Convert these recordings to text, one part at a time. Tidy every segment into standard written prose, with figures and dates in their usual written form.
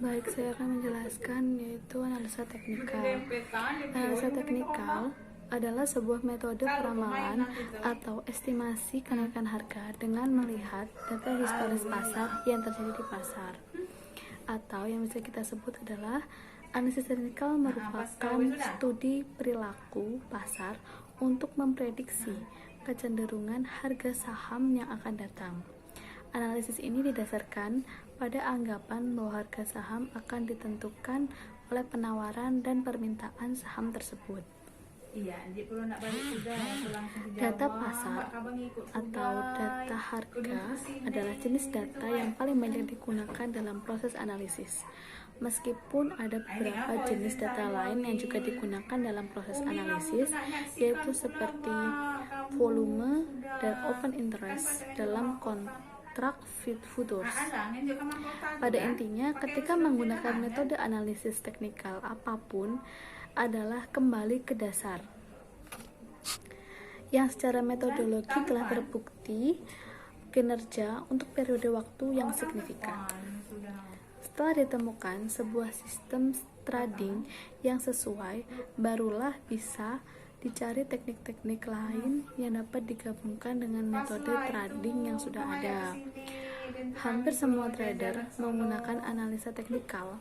Baik, saya akan menjelaskan yaitu analisa teknikal. Analisa teknikal adalah sebuah metode peramalan atau estimasi kenaikan harga dengan melihat data historis pasar yang terjadi di pasar. Atau yang bisa kita sebut adalah analisis teknikal merupakan studi perilaku pasar untuk memprediksi kecenderungan harga saham yang akan datang. Analisis ini didasarkan pada anggapan bahwa harga saham akan ditentukan oleh penawaran dan permintaan saham tersebut. Data pasar atau data harga adalah jenis data yang paling banyak digunakan dalam proses analisis. Meskipun ada beberapa jenis data lain yang juga digunakan dalam proses analisis, yaitu seperti volume dan open interest dalam kontrak futures. Pada intinya, ketika menggunakan metode analisis teknikal apapun adalah kembali ke dasar yang secara metodologi telah terbukti kinerja untuk periode waktu yang signifikan. Setelah ditemukan sebuah sistem trading yang sesuai, barulah bisa dicari teknik-teknik lain yang dapat digabungkan dengan metode trading yang sudah ada. Hampir semua trader menggunakan analisa teknikal,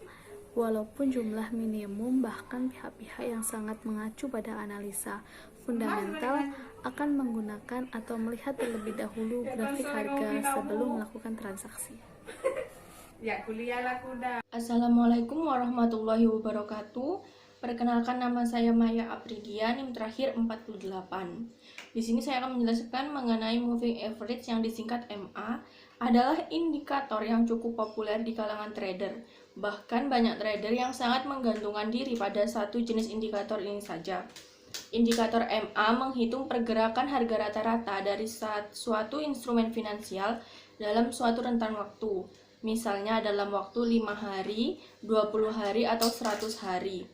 walaupun jumlah minimum bahkan pihak-pihak yang sangat mengacu pada analisa fundamental akan menggunakan atau melihat terlebih dahulu grafik harga sebelum melakukan transaksi. Assalamualaikum warahmatullahi wabarakatuh. Perkenalkan, nama saya Maya Apridia, NIM terakhir 48. Di sini saya akan menjelaskan mengenai moving average yang disingkat MA adalah indikator yang cukup populer di kalangan trader. Bahkan banyak trader yang sangat menggantungkan diri pada satu jenis indikator ini saja. Indikator MA menghitung pergerakan harga rata-rata dari suatu instrumen finansial dalam suatu rentan waktu. Misalnya dalam waktu 5 hari, 20 hari, atau 100 hari.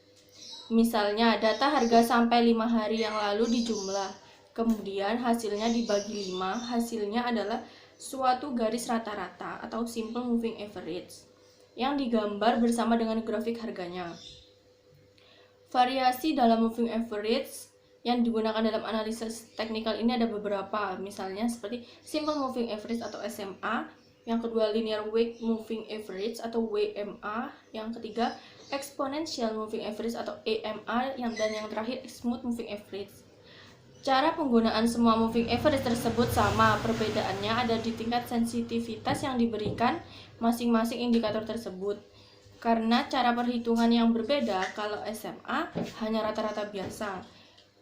Misalnya data harga sampai 5 hari yang lalu dijumlah, kemudian hasilnya dibagi 5, hasilnya adalah suatu garis rata-rata atau simple moving average yang digambar bersama dengan grafik harganya. Variasi dalam moving average yang digunakan dalam analisis teknikal ini ada beberapa, misalnya seperti simple moving average atau SMA, yang kedua linear weight moving average atau WMA, yang ketiga exponential moving average atau EMA, dan yang terakhir smooth moving average. Cara penggunaan semua moving average tersebut sama, perbedaannya ada di tingkat sensitivitas yang diberikan masing-masing indikator tersebut. Karena cara perhitungan yang berbeda, kalau SMA hanya rata-rata biasa,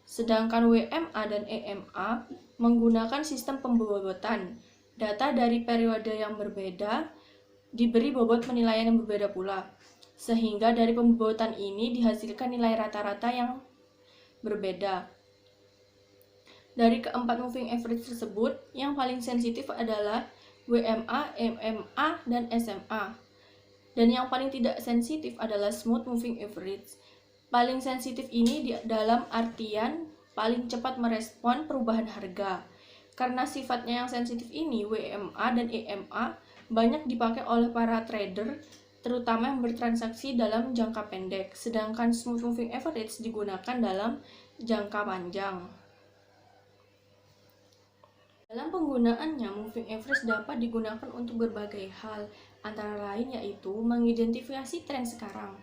sedangkan WMA dan EMA menggunakan sistem pembobotan. Data dari periode yang berbeda diberi bobot penilaian yang berbeda pula, sehingga dari pembobotan ini dihasilkan nilai rata-rata yang berbeda. Dari keempat moving average tersebut, yang paling sensitif adalah WMA, MMA, dan SMA. Dan yang paling tidak sensitif adalah smooth moving average. Paling sensitif ini dalam artian paling cepat merespon perubahan harga. Karena sifatnya yang sensitif ini, WMA dan EMA banyak dipakai oleh para trader, terutama yang bertransaksi dalam jangka pendek, sedangkan smooth moving average digunakan dalam jangka panjang. Dalam penggunaannya, moving average dapat digunakan untuk berbagai hal, antara lain yaitu mengidentifikasi tren sekarang,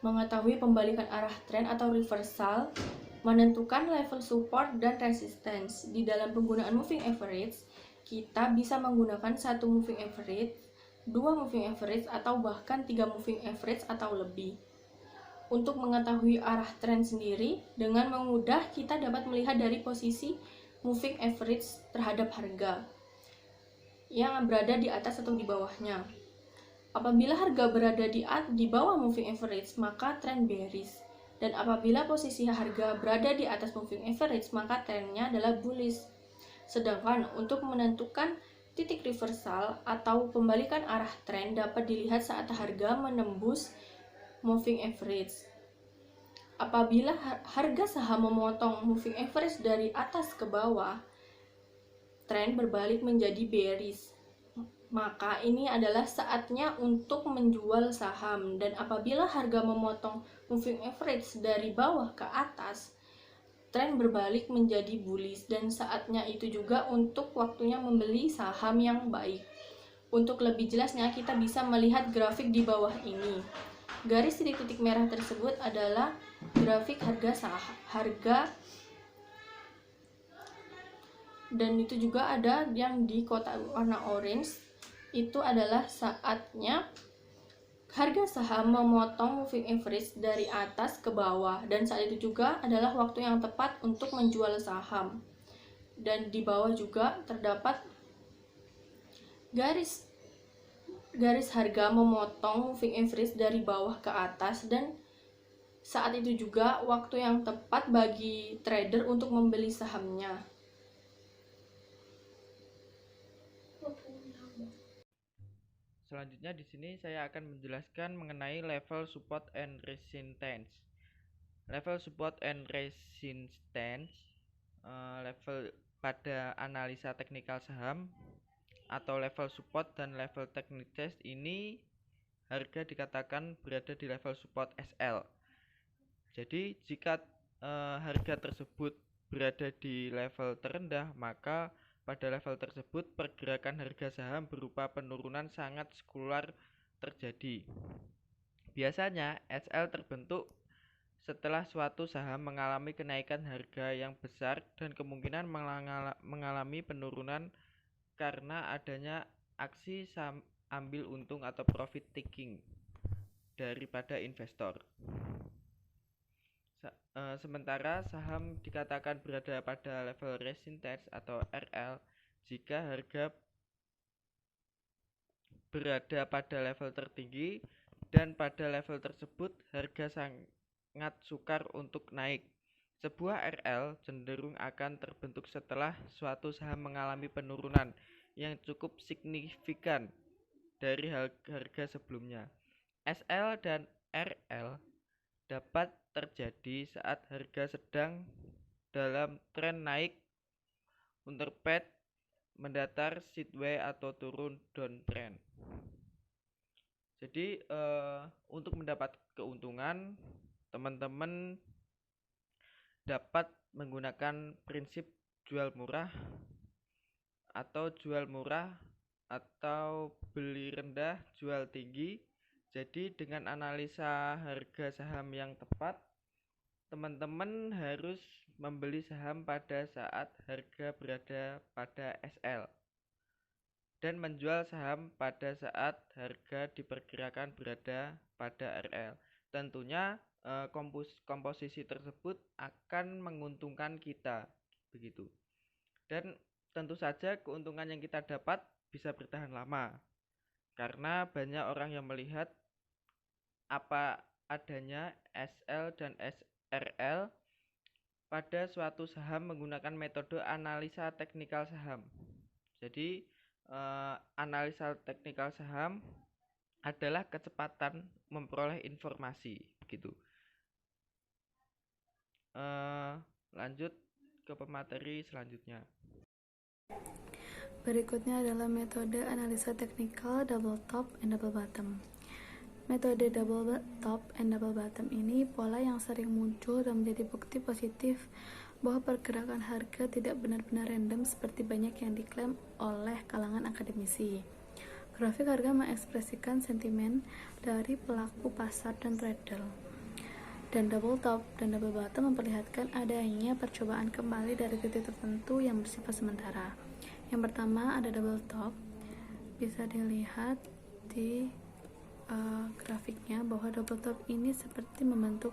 mengetahui pembalikan arah tren atau reversal, menentukan level support dan resistance. Di dalam penggunaan moving average, kita bisa menggunakan satu moving average, dua moving average, atau bahkan 3 moving average atau lebih. Untuk mengetahui arah tren sendiri, dengan mudah kita dapat melihat dari posisi moving average terhadap harga yang berada di atas atau di bawahnya. Apabila harga berada di bawah moving average, maka tren bearish. Dan apabila posisi harga berada di atas moving average, maka trennya adalah bullish. Sedangkan untuk menentukan titik reversal atau pembalikan arah tren dapat dilihat saat harga menembus moving average. Apabila harga saham memotong moving average dari atas ke bawah, tren berbalik menjadi bearish. maka ini adalah saatnya untuk menjual saham. Dan apabila harga memotong moving average dari bawah ke atas, tren berbalik menjadi bullish dan saatnya itu juga untuk waktunya membeli saham yang baik. Untuk lebih jelasnya kita bisa melihat grafik di bawah ini. Garis titik-titik merah tersebut adalah grafik harga dan itu juga ada yang di kotak warna orange. Itu adalah saatnya harga saham memotong moving average dari atas ke bawah, dan saat itu juga adalah waktu yang tepat untuk menjual saham. Dan di bawah juga terdapat garis harga memotong moving average dari bawah ke atas, dan saat itu juga waktu yang tepat bagi trader untuk membeli sahamnya. Selanjutnya di sini saya akan menjelaskan mengenai level support and resistance. Level support and resistance level pada analisa teknikal saham atau level support dan level technical test ini harga dikatakan berada di level support SL. Jadi jika harga tersebut berada di level terendah, maka pada level tersebut pergerakan harga saham berupa penurunan sangat sekular terjadi. Biasanya SL terbentuk setelah suatu saham mengalami kenaikan harga yang besar dan kemungkinan mengalami penurunan karena adanya aksi ambil untung atau profit taking daripada investor. Sementara saham dikatakan berada pada level resistance atau RL jika harga berada pada level tertinggi dan pada level tersebut harga sangat sukar untuk naik. Sebuah RL cenderung akan terbentuk setelah suatu saham mengalami penurunan yang cukup signifikan dari harga sebelumnya. SL dan RL dapat terjadi saat harga sedang dalam tren naik, underpaid, mendatar, sideways atau turun downtrend. Jadi untuk mendapat keuntungan, teman-teman dapat menggunakan prinsip jual murah atau beli rendah, jual tinggi. Jadi dengan analisa harga saham yang tepat, teman-teman harus membeli saham pada saat harga berada pada SL dan menjual saham pada saat harga diperkirakan berada pada RL. Tentunya komposisi tersebut akan menguntungkan kita, begitu. Dan tentu saja keuntungan yang kita dapat bisa bertahan lama, karena banyak orang yang melihat apa adanya SL dan SRL pada suatu saham menggunakan metode analisa teknikal saham. Jadi analisa teknikal saham adalah kecepatan memperoleh informasi, begitu. Lanjut ke pemateri selanjutnya. Berikutnya adalah metode analisa teknikal double top and double bottom. Metode double top and double bottom ini pola yang sering muncul dan menjadi bukti positif bahwa pergerakan harga tidak benar-benar random seperti banyak yang diklaim oleh kalangan akademisi. Grafik harga mengekspresikan sentimen dari pelaku pasar dan trader. Dan double top dan double bottom memperlihatkan adanya percobaan kembali dari titik tertentu yang bersifat sementara. Yang pertama ada double top, bisa dilihat di grafiknya bahwa double top ini seperti membentuk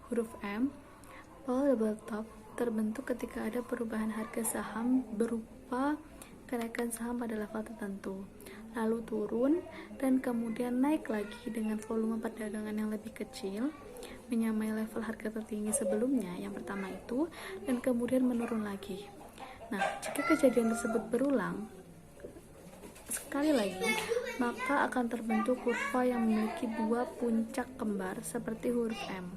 huruf M. Pola double top terbentuk ketika ada perubahan harga saham berupa kenaikan saham pada level tertentu, lalu turun dan kemudian naik lagi dengan volume perdagangan yang lebih kecil, menyamai level harga tertinggi sebelumnya yang pertama itu, dan kemudian menurun lagi. Nah, jika kejadian tersebut berulang sekali lagi, maka akan terbentuk kurva yang memiliki dua puncak kembar seperti huruf M.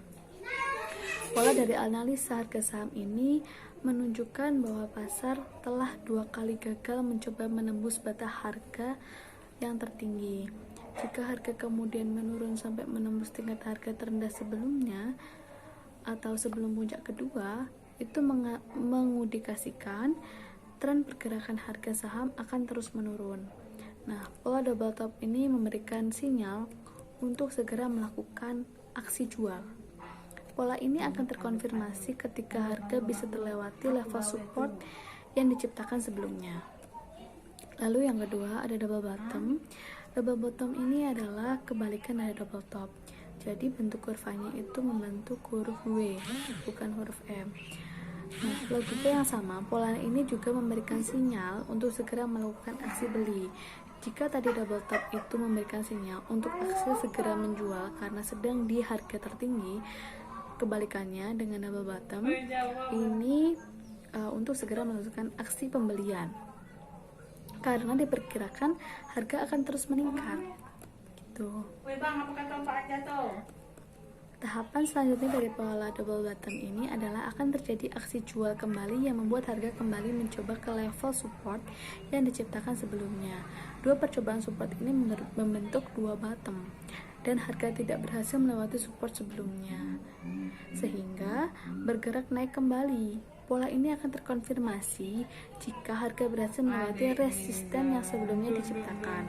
Pola dari analisa harga saham ini menunjukkan bahwa pasar telah 2 kali gagal mencoba menembus batas harga yang tertinggi. Jika harga kemudian menurun sampai menembus tingkat harga terendah sebelumnya atau sebelum puncak kedua, itu mengindikasikan tren pergerakan harga saham akan terus menurun. Nah, pola double top ini memberikan sinyal untuk segera melakukan aksi jual. Pola ini akan terkonfirmasi ketika harga bisa terlewati level support yang diciptakan sebelumnya. Lalu yang kedua ada double bottom. Double bottom ini adalah kebalikan dari double top. Jadi bentuk kurvanya itu membentuk huruf W, bukan huruf M. Nah, logika yang sama, pola ini juga memberikan sinyal untuk segera melakukan aksi beli. Jika tadi double top itu memberikan sinyal untuk aksi segera menjual karena sedang di harga tertinggi, kebalikannya dengan double bottom ini untuk segera melakukan aksi pembelian karena diperkirakan harga akan terus meningkat gitu. Tahapan selanjutnya dari pola double bottom ini adalah akan terjadi aksi jual kembali yang membuat harga kembali mencoba ke level support yang diciptakan sebelumnya. Dua percobaan support ini membentuk dua bottom dan harga tidak berhasil melewati support sebelumnya sehingga bergerak naik kembali. Pola ini akan terkonfirmasi jika harga berhasil melewati resisten yang sebelumnya diciptakan.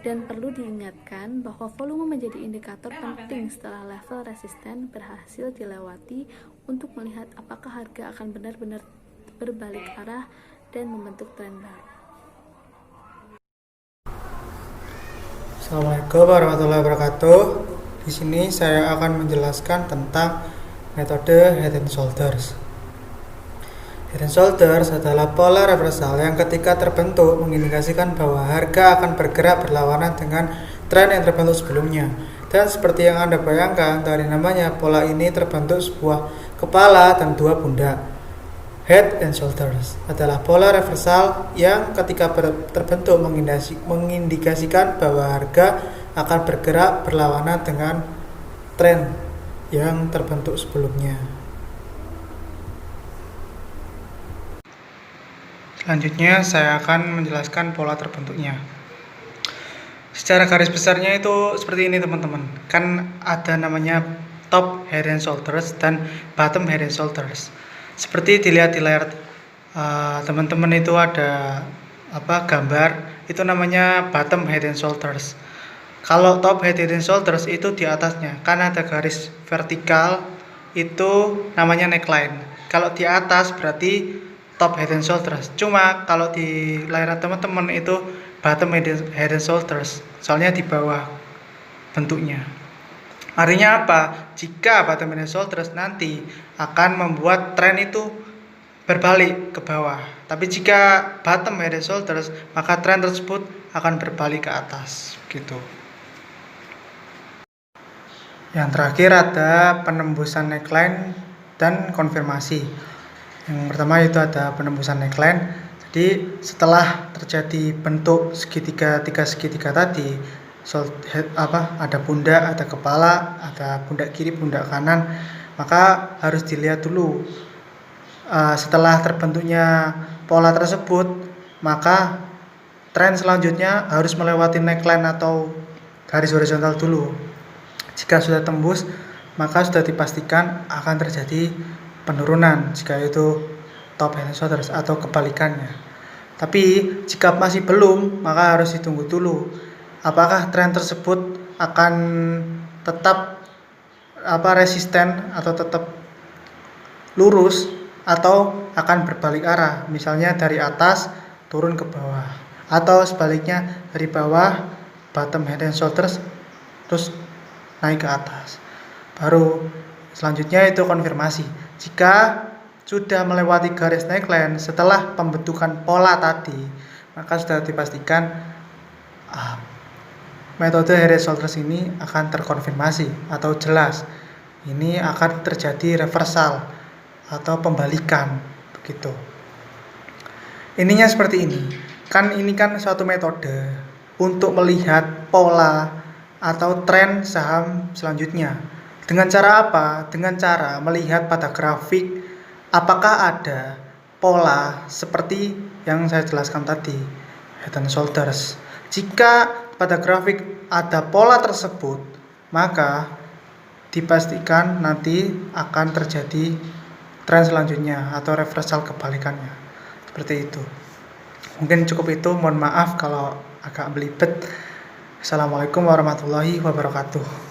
Dan perlu diingatkan bahwa volume menjadi indikator penting setelah level resisten berhasil dilewati untuk melihat apakah harga akan benar-benar berbalik arah dan membentuk tren baru. Assalamualaikum warahmatullahi wabarakatuh. Di sini saya akan menjelaskan tentang metode Head and Shoulders. Head and Shoulders adalah pola reversal yang ketika terbentuk mengindikasikan bahwa harga akan bergerak berlawanan dengan tren yang terbentuk sebelumnya. Dan seperti yang Anda bayangkan dari namanya, pola ini terbentuk sebuah kepala dan dua pundak. Head and Shoulders adalah pola reversal yang ketika terbentuk mengindikasikan bahwa harga akan bergerak berlawanan dengan tren yang terbentuk sebelumnya. Selanjutnya saya akan menjelaskan pola terbentuknya. Secara garis besarnya itu seperti ini teman-teman. Kan ada namanya top head and shoulders dan bottom head and shoulders. Seperti dilihat di layar teman-teman itu ada gambar, itu namanya bottom head and shoulders. Kalau top head and shoulders itu di atasnya, kan ada garis vertikal, itu namanya neckline. Kalau di atas berarti top head and shoulders. Cuma kalau di layar teman-teman itu bottom head and shoulders, soalnya di bawah bentuknya. Artinya apa? Jika bottom head and shoulders nanti akan membuat tren itu berbalik ke bawah. Tapi jika bottom head and shoulders, maka tren tersebut akan berbalik ke atas, gitu. Yang terakhir ada penembusan neckline dan konfirmasi. Yang pertama itu ada penembusan neckline. Jadi setelah terjadi bentuk segitiga tadi, ada pundak, ada kepala, ada pundak kiri, pundak kanan, maka harus dilihat dulu. Setelah terbentuknya pola tersebut, maka tren selanjutnya harus melewati neckline atau garis horizontal dulu. Jika sudah tembus, maka sudah dipastikan akan terjadi penurunan jika itu top head and shoulders atau kebalikannya. Tapi jika masih belum, maka harus ditunggu dulu. Apakah tren tersebut akan tetap resisten atau tetap lurus atau akan berbalik arah, misalnya dari atas turun ke bawah, atau sebaliknya dari bawah bottom head and shoulders terus naik ke atas. Baru selanjutnya itu konfirmasi. Jika sudah melewati garis neckline setelah pembentukan pola tadi, maka sudah dipastikan metode head and shoulders ini akan terkonfirmasi atau jelas. Ini akan terjadi reversal atau pembalikan, begitu. Ininya seperti ini. Ini kan suatu metode untuk melihat pola atau tren saham selanjutnya. Dengan cara apa? Dengan cara melihat pada grafik apakah ada pola seperti yang saya jelaskan tadi, head and shoulders. Jika pada grafik ada pola tersebut, maka dipastikan nanti akan terjadi tren selanjutnya atau reversal kebalikannya. Seperti itu. Mungkin cukup itu, mohon maaf kalau agak belibet. Assalamualaikum warahmatullahi wabarakatuh.